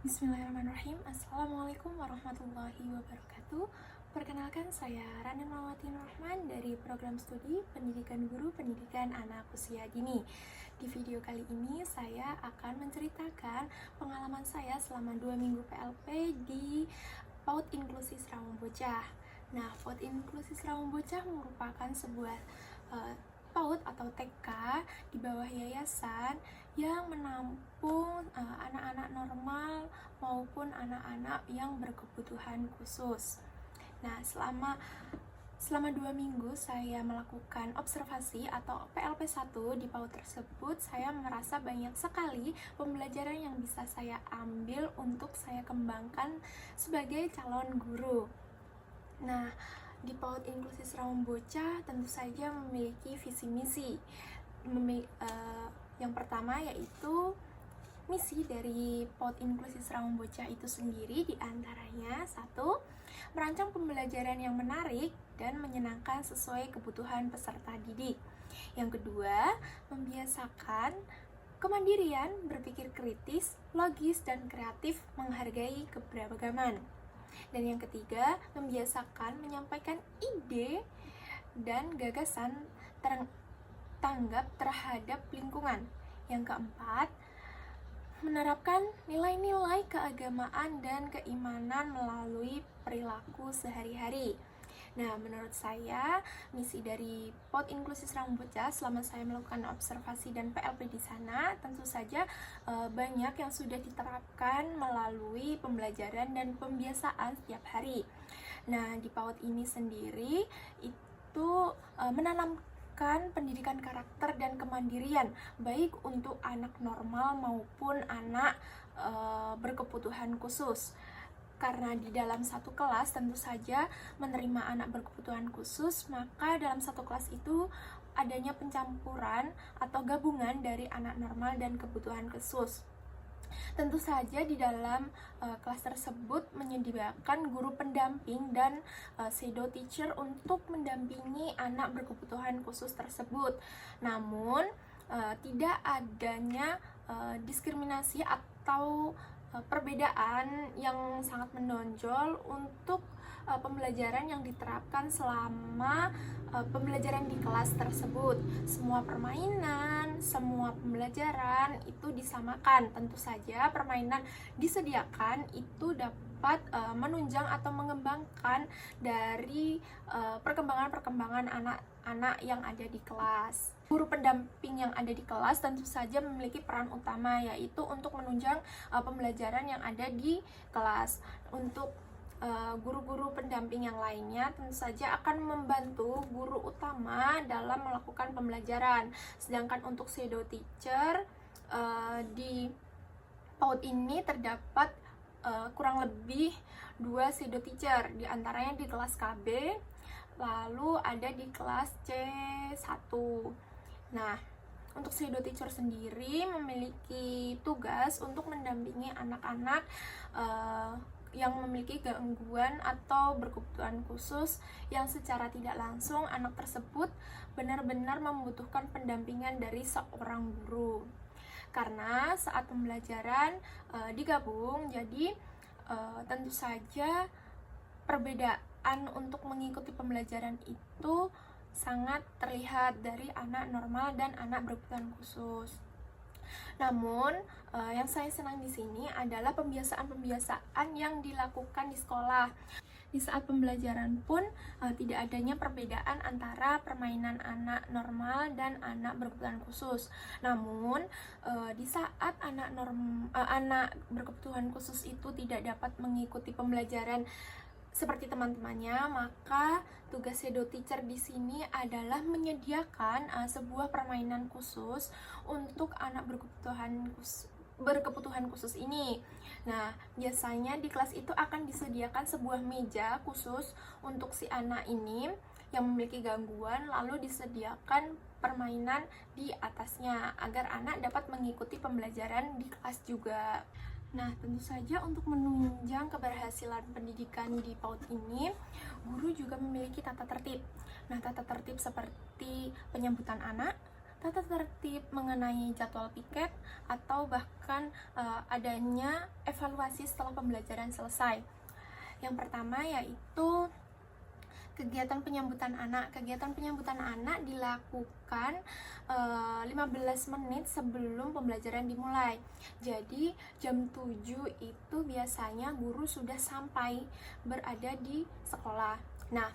Bismillahirrahmanirrahim. Assalamualaikum warahmatullahi wabarakatuh. Perkenalkan, saya Rana Mawati Rahman dari program studi Pendidikan Guru Pendidikan Anak Usia Dini. Di video kali ini saya akan menceritakan pengalaman saya selama 2 minggu PLP di PAUD Inklusi Serawang Bocah. Nah, PAUD Inklusi Serawang Bocah merupakan sebuah PAUD atau TK di bawah yayasan yang menampung anak-anak normal maupun anak-anak yang berkebutuhan khusus. Nah, selama 2 minggu saya melakukan observasi atau PLP 1 di PAUD tersebut, saya merasa banyak sekali pembelajaran yang bisa saya ambil untuk saya kembangkan sebagai calon guru. Nah, di PAUD Inklusi Serawang Bocah tentu saja memiliki visi misi. Yang pertama yaitu misi dari PAUD Inklusi Serawang Bocah itu sendiri, diantaranya 1. Merancang pembelajaran yang menarik dan menyenangkan sesuai kebutuhan peserta didik. Yang kedua, membiasakan kemandirian, berpikir kritis, logis, dan kreatif, menghargai keberagaman. Dan yang ketiga, membiasakan menyampaikan ide dan gagasan tanggap terhadap lingkungan. Yang keempat, menerapkan nilai-nilai keagamaan dan keimanan melalui perilaku sehari-hari. Nah, menurut saya, misi dari PAUD Inklusi Serawang Bocah selama saya melakukan observasi dan PLP di sana, tentu saja banyak yang sudah diterapkan melalui pembelajaran dan pembiasaan setiap hari. Nah, di PAUD ini sendiri itu menanamkan pendidikan karakter dan kemandirian, baik untuk anak normal maupun anak berkebutuhan khusus. Karena di dalam satu kelas tentu saja menerima anak berkebutuhan khusus, maka dalam satu kelas itu adanya pencampuran atau gabungan dari anak normal dan kebutuhan khusus. Tentu saja di dalam kelas tersebut menyediakan guru pendamping dan shadow teacher untuk mendampingi anak berkebutuhan khusus tersebut. Namun tidak adanya diskriminasi atau perbedaan yang sangat menonjol untuk pembelajaran yang diterapkan selama pembelajaran di kelas tersebut. Semua permainan, semua pembelajaran itu disamakan. Tentu saja permainan disediakan itu dapat menunjang atau mengembangkan dari perkembangan anak-anak yang ada di kelas. Guru pendamping yang ada di kelas tentu saja memiliki peran utama, yaitu untuk menunjang pembelajaran yang ada di kelas. Untuk guru-guru pendamping yang lainnya tentu saja akan membantu guru utama dalam melakukan pembelajaran. Sedangkan untuk shadow teacher di PAUD ini terdapat kurang lebih 2 shadow teacher, diantaranya di kelas KB, lalu ada di kelas C1. Nah, untuk shadow teacher sendiri memiliki tugas untuk mendampingi anak-anak yang memiliki gangguan atau berkebutuhan khusus yang secara tidak langsung anak tersebut benar-benar membutuhkan pendampingan dari seorang guru. Karena saat pembelajaran digabung, jadi tentu saja perbedaan untuk mengikuti pembelajaran itu sangat terlihat dari anak normal dan anak berkebutuhan khusus. Namun, yang saya senang di sini adalah pembiasaan-pembiasaan yang dilakukan di sekolah. Di saat pembelajaran pun tidak adanya perbedaan antara permainan anak normal dan anak berkebutuhan khusus. Namun, di saat anak berkebutuhan khusus itu tidak dapat mengikuti pembelajaran seperti teman-temannya, maka tugas shadow teacher di sini adalah menyediakan sebuah permainan khusus untuk anak berkebutuhan khusus ini. Nah, biasanya di kelas itu akan disediakan sebuah meja khusus untuk si anak ini yang memiliki gangguan, lalu disediakan permainan di atasnya agar anak dapat mengikuti pembelajaran di kelas juga. Nah, tentu saja untuk menunjang keberhasilan pendidikan di PAUD ini, guru juga memiliki tata tertib. Nah, tata tertib seperti penyambutan anak, tata tertib mengenai jadwal piket, atau bahkan adanya evaluasi setelah pembelajaran selesai. Yang pertama yaitu kegiatan penyambutan anak. Kegiatan penyambutan anak dilakukan 15 menit sebelum pembelajaran dimulai. Jadi jam 7 itu biasanya guru sudah sampai berada di sekolah. Nah,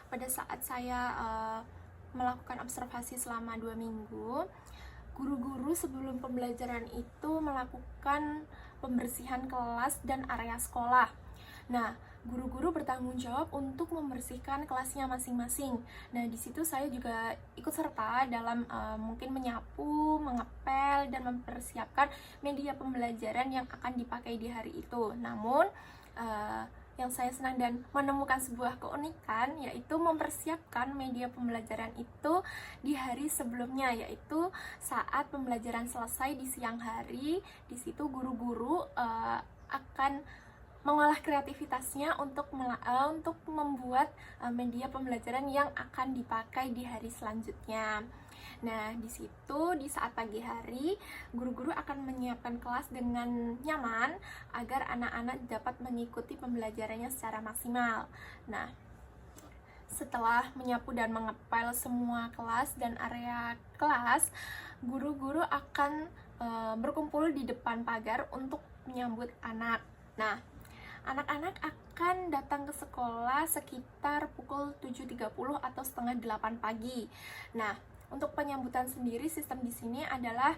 pada saat saya melakukan observasi selama 2 minggu, guru-guru sebelum pembelajaran itu melakukan pembersihan kelas dan area sekolah. Nah, guru-guru bertanggung jawab untuk membersihkan kelasnya masing-masing. Nah, di situ saya juga ikut serta dalam mungkin menyapu, mengepel, dan mempersiapkan media pembelajaran yang akan dipakai di hari itu. Namun, yang saya senang dan menemukan sebuah keunikan yaitu mempersiapkan media pembelajaran itu di hari sebelumnya, yaitu saat pembelajaran selesai di siang hari. Di situ guru-guru akan mengolah kreativitasnya untuk membuat media pembelajaran yang akan dipakai di hari selanjutnya. Nah, di situ di saat pagi hari, guru-guru akan menyiapkan kelas dengan nyaman agar anak-anak dapat mengikuti pembelajarannya secara maksimal. Nah, setelah menyapu dan mengepel semua kelas dan area kelas, guru-guru akan berkumpul di depan pagar untuk menyambut anak. Nah, anak-anak akan datang ke sekolah sekitar pukul 7.30 atau setengah 8 pagi. Nah, untuk penyambutan sendiri, sistem di sini adalah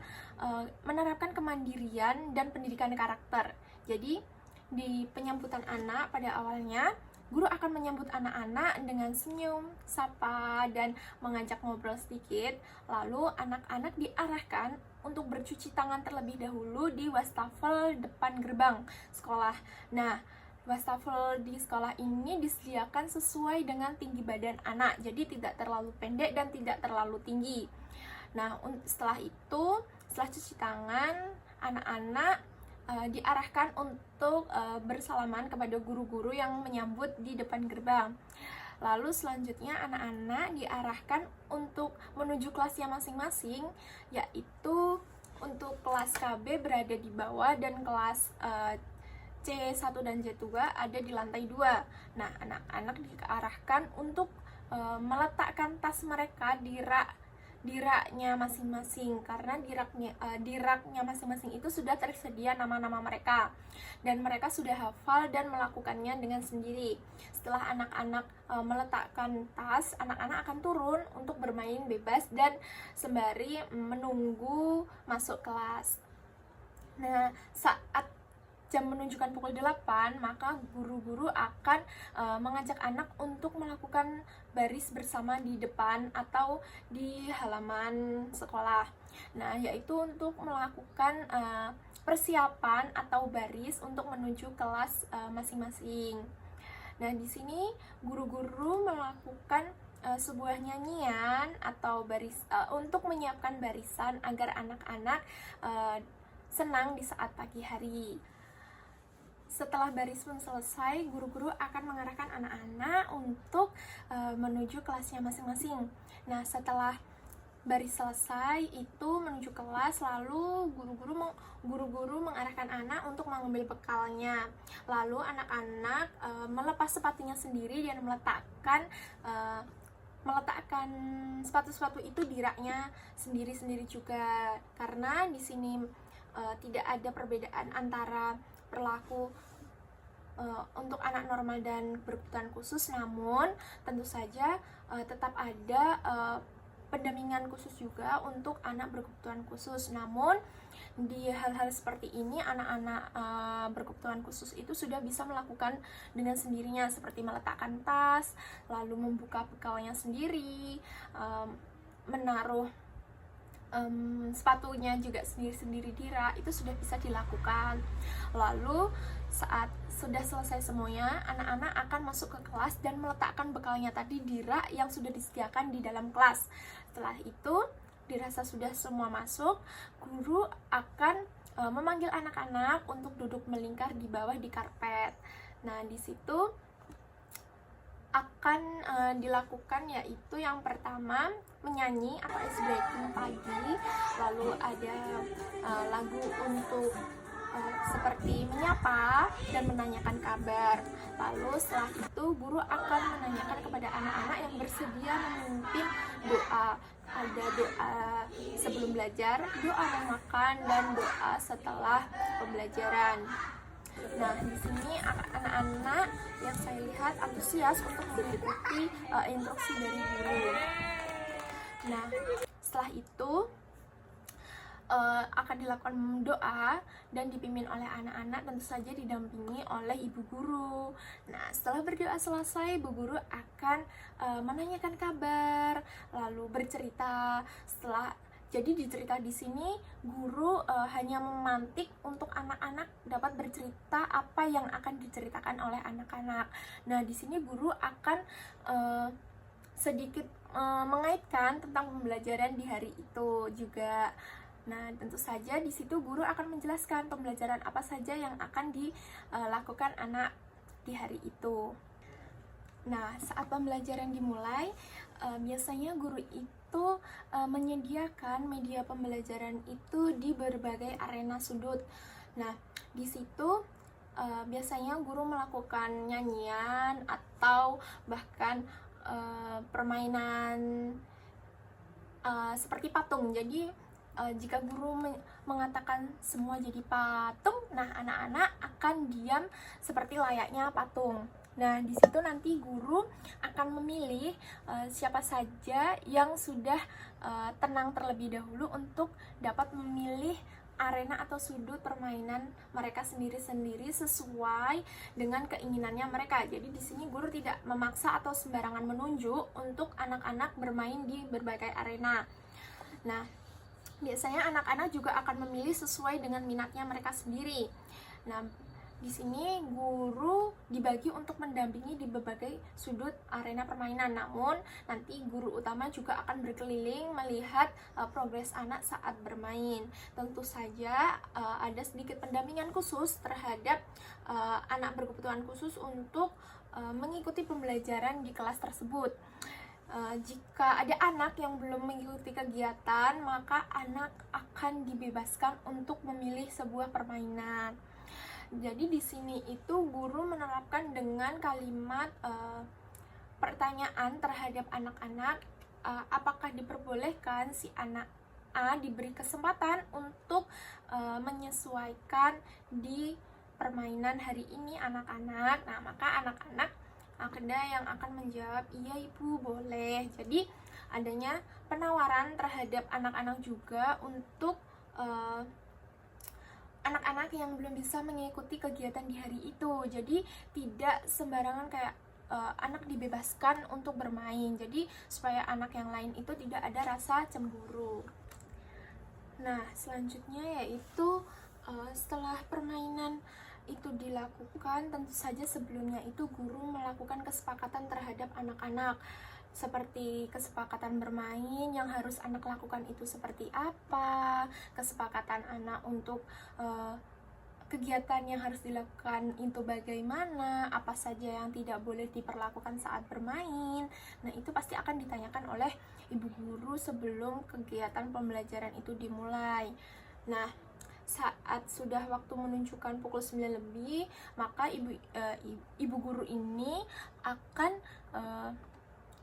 menerapkan kemandirian dan pendidikan karakter. Jadi, di penyambutan anak pada awalnya, guru akan menyambut anak-anak dengan senyum, sapa, dan mengajak ngobrol sedikit. Lalu, anak-anak diarahkan untuk bercuci tangan terlebih dahulu di wastafel depan gerbang sekolah. Nah, wastafel di sekolah ini disediakan sesuai dengan tinggi badan anak, jadi tidak terlalu pendek dan tidak terlalu tinggi. Nah, setelah cuci tangan, anak-anak diarahkan untuk bersalaman kepada guru-guru yang menyambut di depan gerbang. Lalu selanjutnya anak-anak diarahkan untuk menuju kelasnya masing-masing, yaitu untuk kelas KB berada di bawah dan kelas C1 dan C2 ada di lantai 2. Nah, anak-anak diarahkan untuk meletakkan tas mereka di raknya masing-masing, karena di raknya masing-masing itu sudah tersedia nama-nama mereka dan mereka sudah hafal dan melakukannya dengan sendiri. Setelah anak-anak meletakkan tas, anak-anak akan turun untuk bermain bebas dan sembari menunggu masuk kelas. Nah, saat jam menunjukkan pukul 8, maka guru-guru akan mengajak anak untuk melakukan baris bersama di depan atau di halaman sekolah. Nah, yaitu untuk melakukan persiapan atau baris untuk menuju kelas masing-masing. Nah, di sini guru-guru melakukan sebuah nyanyian atau untuk menyiapkan barisan agar anak-anak senang di saat pagi hari. Setelah baris pun selesai, guru-guru akan mengarahkan anak-anak untuk menuju kelasnya masing-masing. Nah, setelah baris selesai itu menuju kelas, lalu guru-guru mengarahkan anak untuk mengambil bekalnya. Lalu anak-anak melepas sepatunya sendiri dan meletakkan sepatu-sepatu itu di raknya sendiri-sendiri juga, karena di sini tidak ada perbedaan antara berlaku untuk anak normal dan berkebutuhan khusus, namun tentu saja tetap ada pendampingan khusus juga untuk anak berkebutuhan khusus. Namun di hal-hal seperti ini anak-anak berkebutuhan khusus itu sudah bisa melakukan dengan sendirinya, seperti meletakkan tas, lalu membuka bekalnya sendiri, menaruh sepatunya juga sendiri-sendiri di rak, itu sudah bisa dilakukan. Lalu saat sudah selesai semuanya, anak-anak akan masuk ke kelas dan meletakkan bekalnya tadi di rak yang sudah disediakan di dalam kelas. Setelah itu dirasa sudah semua masuk, guru akan memanggil anak-anak untuk duduk melingkar di bawah di karpet. Nah, di situ akan dilakukan, yaitu yang pertama menyanyi atau ice breaking pagi, lalu ada lagu untuk seperti menyapa dan menanyakan kabar. Lalu setelah itu guru akan menanyakan kepada anak-anak yang bersedia memimpin doa. Ada doa sebelum belajar, doa mau makan, dan doa setelah pembelajaran. Nah, di sini anak-anak yang saya lihat antusias untuk mengikuti instruksi dari guru. Nah, setelah itu akan dilakukan doa dan dipimpin oleh anak-anak, tentu saja didampingi oleh ibu guru. Nah, setelah berdoa selesai, ibu guru akan menanyakan kabar, lalu bercerita. Jadi dicerita di sini guru hanya memantik untuk anak-anak dapat bercerita apa yang akan diceritakan oleh anak-anak. Nah, di sini guru akan sedikit mengaitkan tentang pembelajaran di hari itu juga. Nah, tentu saja di situ guru akan menjelaskan pembelajaran apa saja yang akan dilakukan anak di hari itu. Nah, saat pembelajaran dimulai, biasanya guru itu menyediakan media pembelajaran itu di berbagai arena sudut. Nah, di situ biasanya guru melakukan nyanyian atau bahkan permainan seperti patung. Jadi jika guru mengatakan semua jadi patung, nah anak-anak akan diam seperti layaknya patung. Nah, di situ nanti guru akan memilih siapa saja yang sudah tenang terlebih dahulu untuk dapat memilih arena atau sudut permainan mereka sendiri-sendiri sesuai dengan keinginannya mereka. Jadi di sini guru tidak memaksa atau sembarangan menunjuk untuk anak-anak bermain di berbagai arena. Nah, biasanya anak-anak juga akan memilih sesuai dengan minatnya mereka sendiri. Nah, di sini guru dibagi untuk mendampingi di berbagai sudut arena permainan. Namun, nanti guru utama juga akan berkeliling melihat progres anak saat bermain. Tentu saja ada sedikit pendampingan khusus terhadap anak berkebutuhan khusus untuk mengikuti pembelajaran di kelas tersebut. Jika ada anak yang belum mengikuti kegiatan, maka anak akan dibebaskan untuk memilih sebuah permainan. Jadi di sini itu guru menerapkan dengan kalimat pertanyaan terhadap anak-anak, apakah diperbolehkan si anak A diberi kesempatan untuk menyesuaikan di permainan hari ini anak-anak. Nah, maka anak-anak ada yang akan menjawab, iya ibu boleh. Jadi adanya penawaran terhadap anak-anak juga untuk anak-anak yang belum bisa mengikuti kegiatan di hari itu. Jadi tidak sembarangan kayak anak dibebaskan untuk bermain. Jadi supaya anak yang lain itu tidak ada rasa cemburu. Nah, selanjutnya yaitu setelah permainan itu dilakukan, tentu saja sebelumnya itu guru melakukan kesepakatan terhadap anak-anak, seperti kesepakatan bermain yang harus anak lakukan itu seperti apa, kesepakatan anak untuk kegiatan yang harus dilakukan itu bagaimana, apa saja yang tidak boleh diperlakukan saat bermain. Nah, itu pasti akan ditanyakan oleh ibu guru sebelum kegiatan pembelajaran itu dimulai. Nah, saat sudah waktu menunjukkan pukul 9 lebih, maka ibu guru ini akan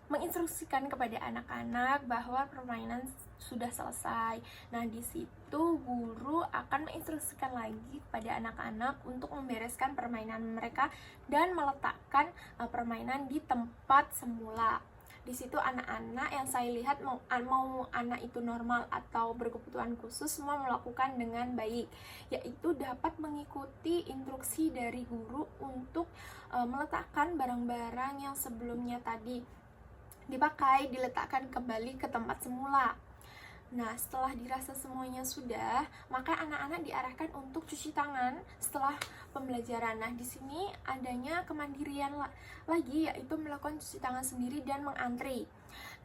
menginstruksikan kepada anak-anak bahwa permainan sudah selesai. Nah, di situ guru akan menginstruksikan lagi kepada anak-anak untuk membereskan permainan mereka dan meletakkan permainan di tempat semula. Di situ anak-anak yang saya lihat mau anak itu normal atau berkebutuhan khusus semua melakukan dengan baik, yaitu dapat mengikuti instruksi dari guru untuk meletakkan barang-barang yang sebelumnya tadi dipakai, diletakkan kembali ke tempat semula. Nah, setelah dirasa semuanya sudah, maka anak-anak diarahkan untuk cuci tangan setelah pembelajaran. Nah, di sini adanya kemandirian lagi, yaitu melakukan cuci tangan sendiri dan mengantri.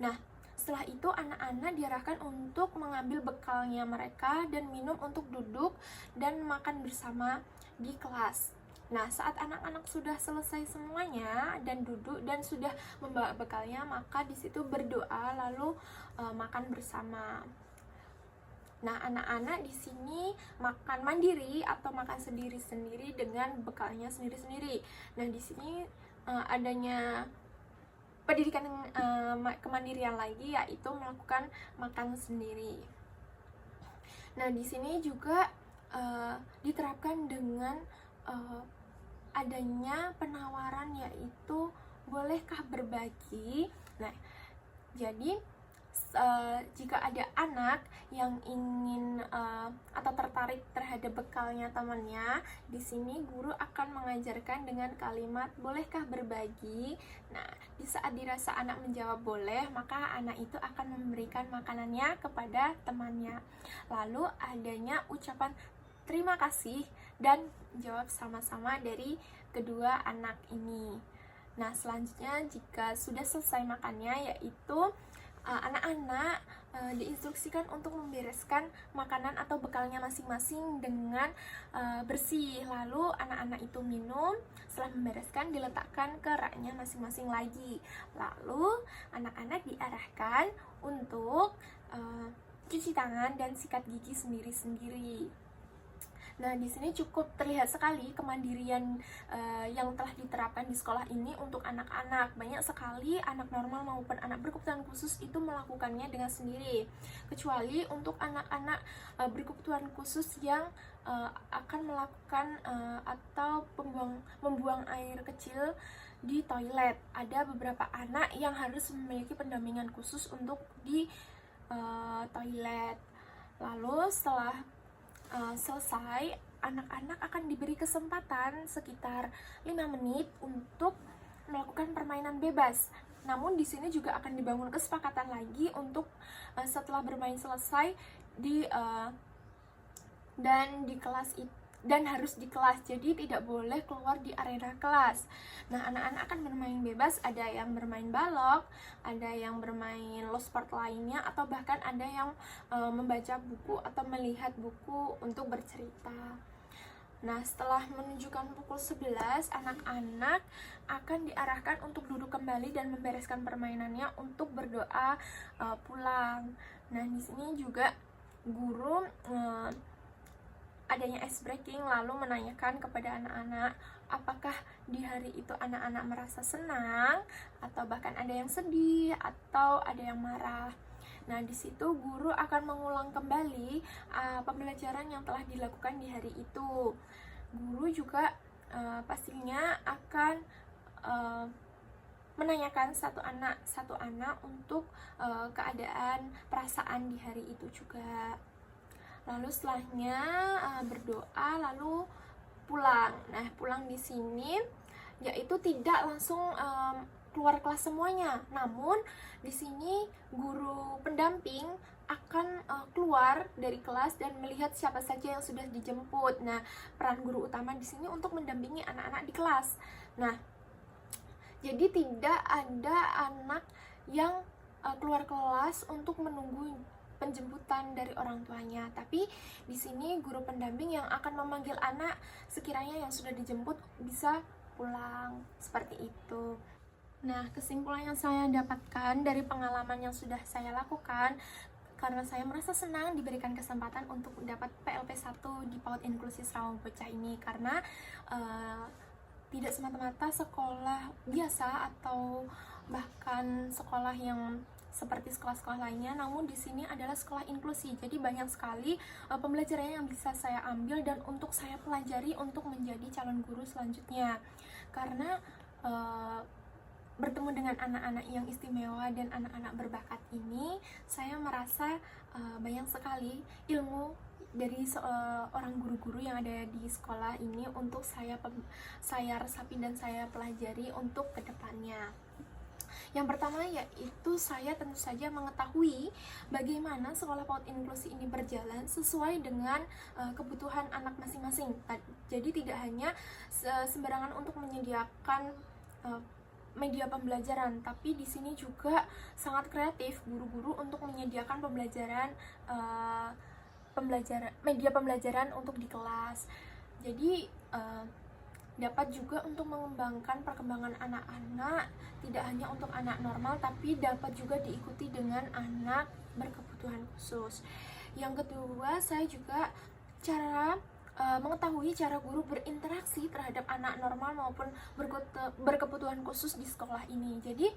Nah, setelah itu anak-anak diarahkan untuk mengambil bekalnya mereka dan minum untuk duduk dan makan bersama di kelas. Nah, saat anak-anak sudah selesai semuanya dan duduk dan sudah membawa bekalnya, maka di situ berdoa lalu makan bersama. Nah, anak-anak di sini makan mandiri atau makan sendiri-sendiri dengan bekalnya sendiri-sendiri. Nah, di sini adanya pendidikan kemandirian lagi, yaitu melakukan makan sendiri. Nah, di sini juga diterapkan dengan adanya penawaran, yaitu bolehkah berbagi. Nah, jadi jika ada anak yang ingin atau tertarik terhadap bekalnya temannya, di sini guru akan mengajarkan dengan kalimat bolehkah berbagi. Nah, di saat dirasa anak menjawab boleh, maka anak itu akan memberikan makanannya kepada temannya. Lalu adanya ucapan terima kasih dan jawab sama-sama dari kedua anak ini. Nah, selanjutnya jika sudah selesai makannya, yaitu anak-anak diinstruksikan untuk membereskan makanan atau bekalnya masing-masing dengan bersih. Lalu anak-anak itu minum, setelah membereskan diletakkan ke raknya masing-masing lagi. Lalu anak-anak diarahkan untuk cuci tangan dan sikat gigi sendiri-sendiri. Nah, di sini cukup terlihat sekali kemandirian yang telah diterapkan di sekolah ini untuk anak-anak. Banyak sekali anak normal maupun anak berkebutuhan khusus itu melakukannya dengan sendiri. Kecuali untuk anak-anak berkebutuhan khusus yang akan melakukan atau membuang air kecil di toilet. Ada beberapa anak yang harus memiliki pendampingan khusus untuk di toilet. Lalu setelah selesai, anak-anak akan diberi kesempatan sekitar 5 menit untuk melakukan permainan bebas. Namun di sini juga akan dibangun kesepakatan lagi untuk setelah bermain selesai dan di kelas itu, dan harus di kelas, jadi tidak boleh keluar di arena kelas. Nah, anak-anak akan bermain bebas, ada yang bermain balok, ada yang bermain lost sport lainnya, atau bahkan ada yang membaca buku atau melihat buku untuk bercerita. Nah, setelah menunjukkan pukul 11, anak-anak akan diarahkan untuk duduk kembali dan membereskan permainannya untuk berdoa pulang. Nah, di sini juga guru adanya ice breaking, lalu menanyakan kepada anak-anak apakah di hari itu anak-anak merasa senang atau bahkan ada yang sedih atau ada yang marah. Nah, di situ guru akan mengulang kembali pembelajaran yang telah dilakukan di hari itu. Guru juga pastinya akan menanyakan satu anak untuk keadaan perasaan di hari itu juga. Lalu setelahnya berdoa lalu pulang. Nah, pulang di sini yaitu tidak langsung keluar kelas semuanya. Namun di sini guru pendamping akan keluar dari kelas dan melihat siapa saja yang sudah dijemput. Nah, peran guru utama di sini untuk mendampingi anak-anak di kelas. Nah, jadi tidak ada anak yang keluar kelas untuk menunggu penjemputan dari orang tuanya, tapi di sini guru pendamping yang akan memanggil anak sekiranya yang sudah dijemput bisa pulang, seperti itu. Nah, kesimpulan yang saya dapatkan dari pengalaman yang sudah saya lakukan, karena saya merasa senang diberikan kesempatan untuk mendapat PLP 1 di PAUD Inklusi Sarawang Bocah ini, karena tidak semata-mata sekolah biasa atau bahkan sekolah yang seperti sekolah-sekolah lainnya, namun di sini adalah sekolah inklusi. Jadi banyak sekali pembelajaran yang bisa saya ambil dan untuk saya pelajari untuk menjadi calon guru selanjutnya. Karena bertemu dengan anak-anak yang istimewa dan anak-anak berbakat ini, saya merasa banyak sekali ilmu dari seorang guru-guru yang ada di sekolah ini untuk saya resapi dan saya pelajari untuk kedepannya. Yang pertama yaitu saya tentu saja mengetahui bagaimana sekolah PAUD inklusi ini berjalan sesuai dengan kebutuhan anak masing-masing. Jadi tidak hanya sembarangan untuk menyediakan media pembelajaran, tapi di sini juga sangat kreatif guru-guru untuk menyediakan media pembelajaran untuk di kelas. Jadi dapat juga untuk mengembangkan perkembangan anak-anak, tidak hanya untuk anak normal tapi dapat juga diikuti dengan anak berkebutuhan khusus. Yang kedua, saya juga mengetahui cara guru berinteraksi terhadap anak normal maupun berkebutuhan khusus di sekolah ini. Jadi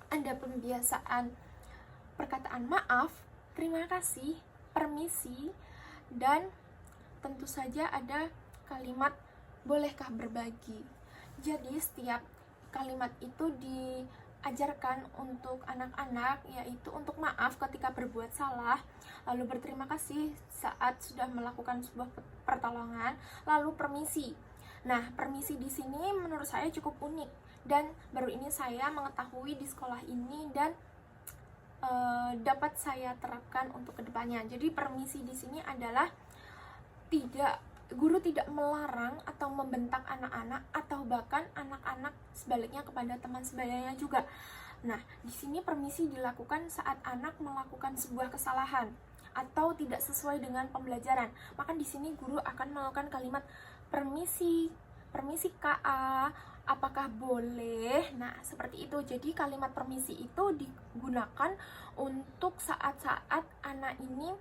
ada pembiasaan perkataan maaf, terima kasih, permisi, dan tentu saja ada kalimat bolehkah berbagi. Jadi setiap kalimat itu diajarkan untuk anak-anak, yaitu untuk maaf ketika berbuat salah, lalu berterima kasih saat sudah melakukan sebuah pertolongan, lalu permisi. Nah, permisi di sini menurut saya cukup unik dan baru ini saya mengetahui di sekolah ini dan dapat saya terapkan untuk kedepannya. Jadi permisi di sini adalah guru tidak melarang atau membentak anak-anak atau bahkan anak-anak sebaliknya kepada teman sebayanya juga. Nah, di sini permisi dilakukan saat anak melakukan sebuah kesalahan atau tidak sesuai dengan pembelajaran. Maka di sini guru akan melakukan kalimat permisi KA, apakah boleh? Nah, seperti itu. Jadi kalimat permisi itu digunakan untuk saat-saat anak ini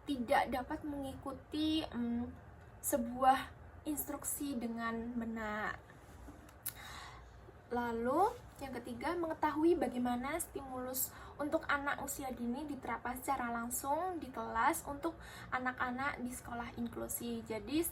tidak dapat mengikuti sebuah instruksi dengan benar. Lalu yang ketiga, mengetahui bagaimana stimulus untuk anak usia dini diterapkan secara langsung di kelas untuk anak-anak di sekolah inklusi. Jadi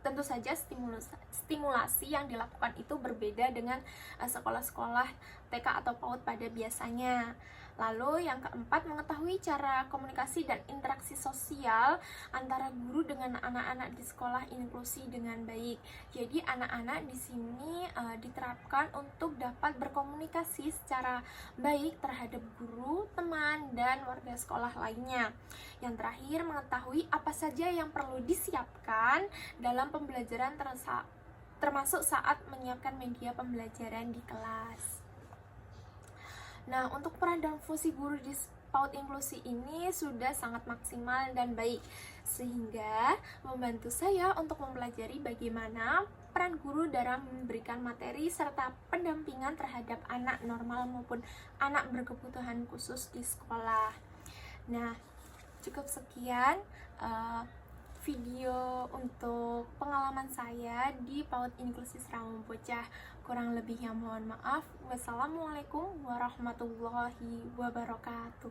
tentu saja stimulasi yang dilakukan itu berbeda dengan sekolah-sekolah TK atau PAUD pada biasanya. Lalu yang keempat, mengetahui cara komunikasi dan interaksi sosial antara guru dengan anak-anak di sekolah inklusi dengan baik. Jadi anak-anak di sini diterapkan untuk dapat berkomunikasi secara baik terhadap guru, teman, dan warga sekolah lainnya. Yang terakhir, mengetahui apa saja yang perlu disiapkan dalam pembelajaran termasuk saat menyiapkan media pembelajaran di kelas. Nah, untuk peran dan fungsi guru di PAUD inklusi ini sudah sangat maksimal dan baik, sehingga membantu saya untuk mempelajari bagaimana peran guru dalam memberikan materi serta pendampingan terhadap anak normal maupun anak berkebutuhan khusus di sekolah. Nah, cukup sekian video untuk pengalaman saya di PAUD Inklusi Serambi Bocah. Kurang lebihnya mohon maaf. Wassalamualaikum warahmatullahi wabarakatuh.